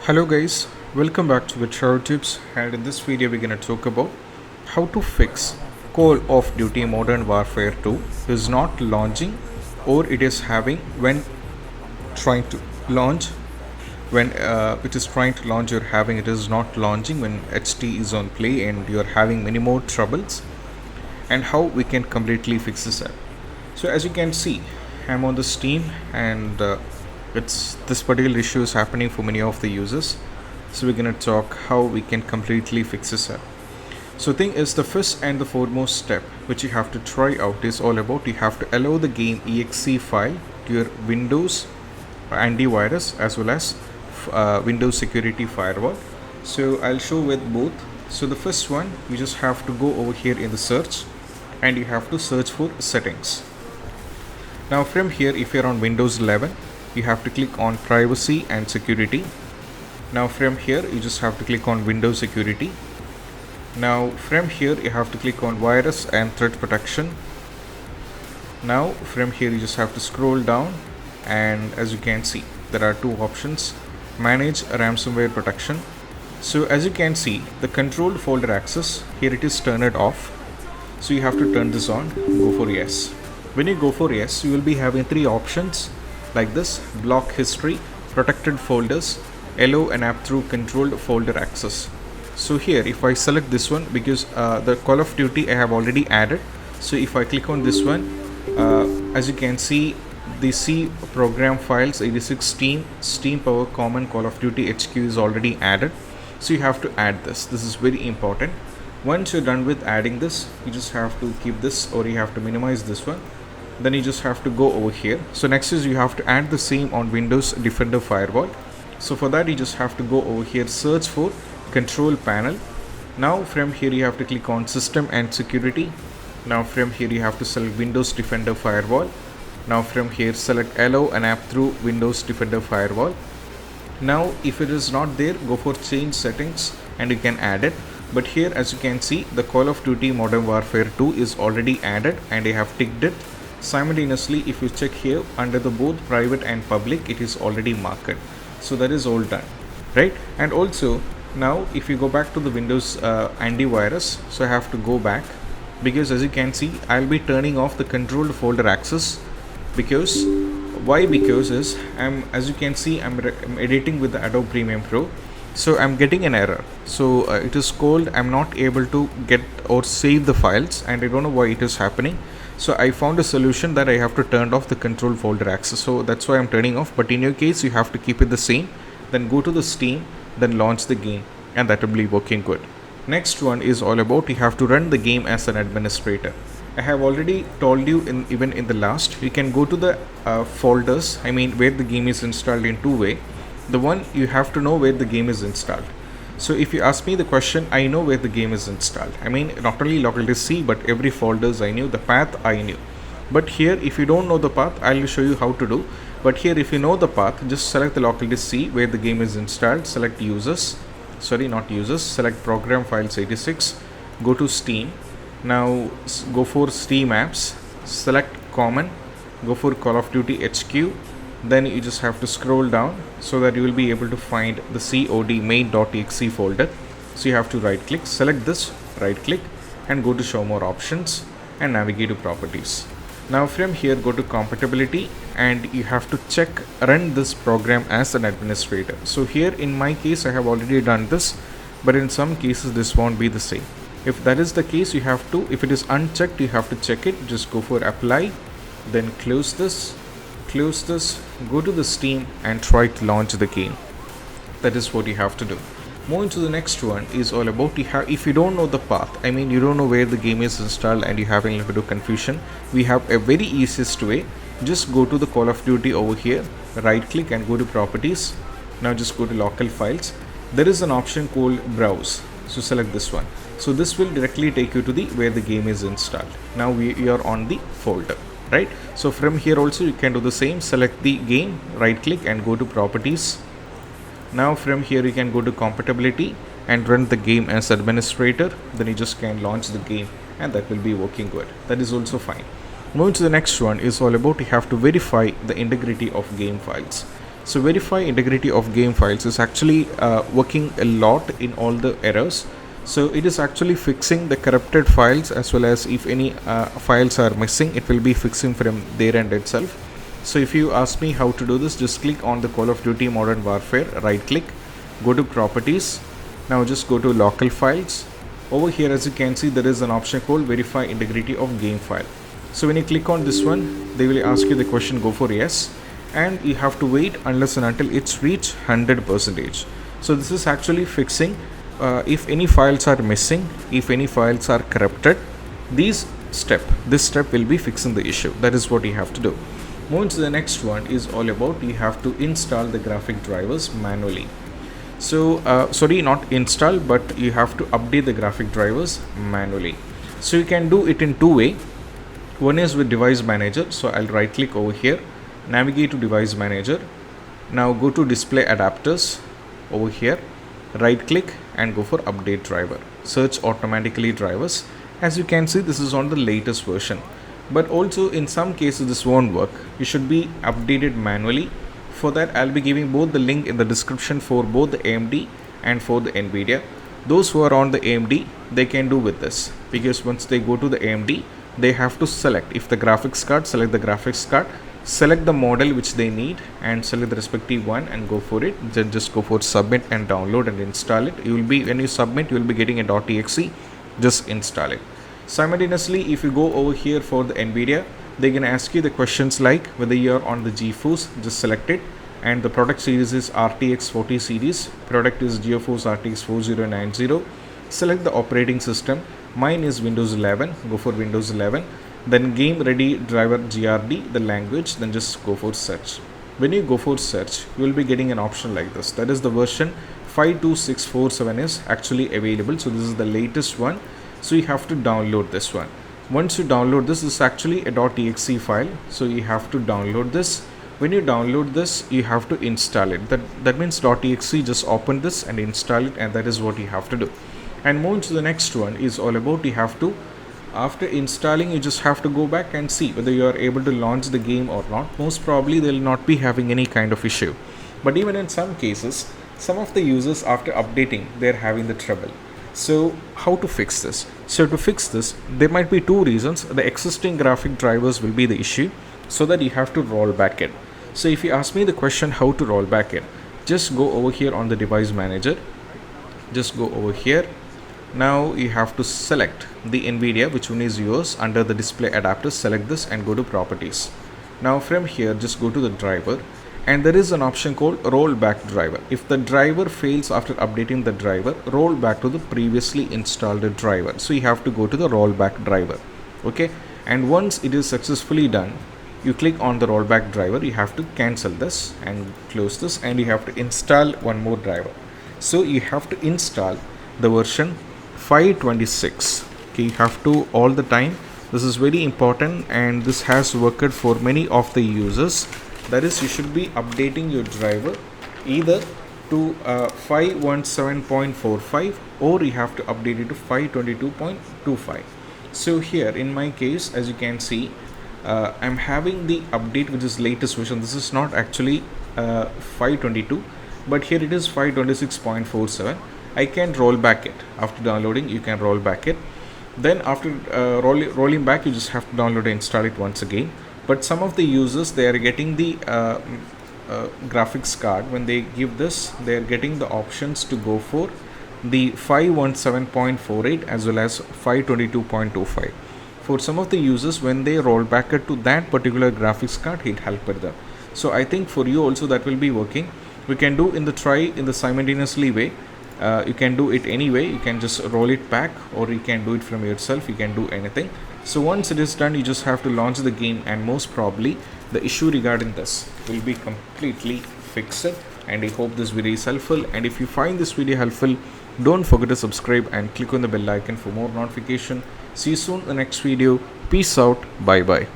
Hello guys, welcome back to the Travel Tips, and in this video we're going to talk about how to fix Call of Duty Modern Warfare 2 is not launching, or it is having when trying to launch when it is trying to launch you're having it is not launching when HT is on play and you're having many more troubles, and how we can completely fix this up. So as you can see, I'm on the Steam, and it's this particular issue is happening for many of the users. So we're gonna talk how we can completely fix this up. So thing is, the first and the foremost step which you have to try out is all about you have to allow the game exe file to your Windows antivirus as well as Windows security firewall. So I'll show with both. So the first one, you just have to go over here in the search and you have to search for settings. Now from here, if you're on Windows 11, you have to click on privacy and security. Now from here you just have to click on Windows security. Now from here you have to click on virus and threat protection. Now from here you just have to scroll down, and as you can see there are two options: manage ransomware protection. So as you can see, the controlled folder access here, it is turned off, so you have to turn this on. Go for yes. When you go for yes, you will be having three options like this: block history, protected folders, allow an app through controlled folder access. So here if I select this one, because the Call of Duty I have already added, so if I click on this one, as you can see, the C program files 86 Steam Power Common Call of Duty HQ is already added. So you have to add this is very important. Once you're done with adding this, you just have to keep this, or you have to minimize this one. Then you just have to go over here. So next is you have to add the same on Windows Defender Firewall. So for that you just have to go over here, search for control panel. Now from here you have to click on system and security. Now from here you have to select Windows Defender Firewall. Now from here select allow an app through Windows Defender Firewall. Now if it is not there, go for change settings and you can add it. But here as you can see, the Call of Duty Modern Warfare 2 is already added and I have ticked it. Simultaneously, if you check here under the both private and public, it is already marked. So that is all done, right? And also now if you go back to the Windows antivirus, so I have to go back, because as you can see I'll be turning off the controlled folder access. Because why? Because is as you can see I'm editing with the Adobe Premiere Pro, so I'm getting an error. So it is called I'm not able to get or save the files, and I don't know why it is happening. So I found a solution that I have to turn off the control folder access, so that's why I'm turning off. But in your case you have to keep it the same. Then go to the Steam, then launch the game, and that will be working good. Next one is all about you have to run the game as an administrator. I have already told you even in the last, you can go to the folders, where the game is installed in two way. The one you have to know where the game is installed. So if you ask me the question, I know where the game is installed. Not only local disk C, but every folders I knew, the path I knew. But here if you don't know the path, I'll show you how to do. But here if you know the path, just select the local disk C where the game is installed, select select program files 86, go to Steam. Now go for Steam apps, select common, go for Call of Duty HQ. Then you just have to scroll down so that you will be able to find the COD main.exe folder. So you have to right click, select this, right click, and go to show more options and navigate to properties. Now from here go to compatibility, and you have to check run this program as an administrator. So here in my case I have already done this, but in some cases this won't be the same. If that is the case, you have to, if it is unchecked, you have to check it. Just go for apply, then close this, go to the Steam and try to launch the game. That is what you have to do. Moving to the next one is all about if you don't know the path, you don't know where the game is installed and you have a little bit of confusion, we have a very easiest way. Just go to the Call of Duty over here, right click and go to properties. Now just go to local files. There is an option called browse, so select this one. So this will directly take you to the where the game is installed. Now we are on the folder, right? So from here also you can do the same, select the game, right click and go to properties. Now from here you can go to compatibility and run the game as administrator. Then you just can launch the game and that will be working good. That is also fine. Moving to the next one is all about you have to verify the integrity of game files. So verify integrity of game files is actually working a lot in all the errors. So it is actually fixing the corrupted files, as well as if any files are missing, it will be fixing from their end itself. So if you ask me how to do this, just click on the Call of Duty Modern Warfare, right click, go to properties. Now just go to local files. Over here, as you can see, there is an option called verify integrity of game file. So when you click on this one, they will ask you the question, go for yes, and you have to wait unless and until it's reached 100%. So this is actually fixing if any files are missing, if any files are corrupted, this step will be fixing the issue. That is what you have to do. Moving to the next one is all about you have to install the graphic drivers manually. So sorry, not install, but you have to update the graphic drivers manually. So you can do it in two ways. One is with device manager. So I'll right click over here, navigate to device manager. Now go to display adapters over here, right click and go for update driver, search automatically drivers. As you can see, this is on the latest version, but also in some cases this won't work. You should be updated manually. For that, I'll be giving both the link in the description for both the AMD and for the NVIDIA. Those who are on the AMD, they can do with this, because once they go to the AMD, they have to select, if the graphics card, select the graphics card, select the model which they need and select the respective one and go for it. Then just go for submit and download and install it. You will be, when you submit, you will be getting a .exe. Just install it. Simultaneously, if you go over here for the NVIDIA, they're going to ask you the questions like whether you're on the GeForce, just select it, and the product series is RTX 40 series, product is GeForce RTX 4090. Select the operating system. Mine is Windows 11, go for Windows 11. Then game ready driver GRD, the language, then just go for search. When you go for search, you will be getting an option like this. That is the version 52647 is actually available. So this is the latest one. So you have to download this one. Once you download this is actually a .exe file. So you have to download this. When you download this, you have to install it. That means .exe, just open this and install it, and that is what you have to do. And moving to the next one is all about you have to, after installing, you just have to go back and see whether you are able to launch the game or not. Most probably they will not be having any kind of issue. But even in some cases, some of the users after updating, they're having the trouble. So how to fix this? So to fix this, there might be two reasons. The existing graphic drivers will be the issue, so that you have to roll back it. So if you ask me the question how to roll back it, just go over here on the device manager. Just go over here. Now you have to select the NVIDIA, which one is yours. Under the display adapters, select this and go to properties. Now from here, just go to the driver, and there is an option called rollback driver. If the driver fails after updating the driver, roll back to the previously installed driver. So you have to go to the rollback driver. Okay, and once it is successfully done, you click on the rollback driver. You have to cancel this and close this, and you have to install one more driver. So you have to install the version 526. Okay, you have to all the time. This is very important, and this has worked for many of the users. That is, you should be updating your driver either to 517.45 or you have to update it to 522.25. So here in my case, as you can see, I'm having the update which is latest version. This is not actually 522, but here it is 526.47. I can roll back it. After downloading, you can roll back it. Then after rolling back, you just have to download and install it once again. But some of the users, they are getting the graphics card. When they give this, they are getting the options to go for the 517.48 as well as 522.25. For some of the users, when they roll back it to that particular graphics card, it helped them. So I think for you also that will be working. We can do in the simultaneously way. You can do it anyway. You can just roll it back, or you can do it from yourself. You can do anything. So once it is done, you just have to launch the game, and most probably the issue regarding this will be completely fixed. And I hope this video is helpful, and if you find this video helpful, don't forget to subscribe and click on the bell icon for more notification. See you soon in the next video. Peace out. Bye bye.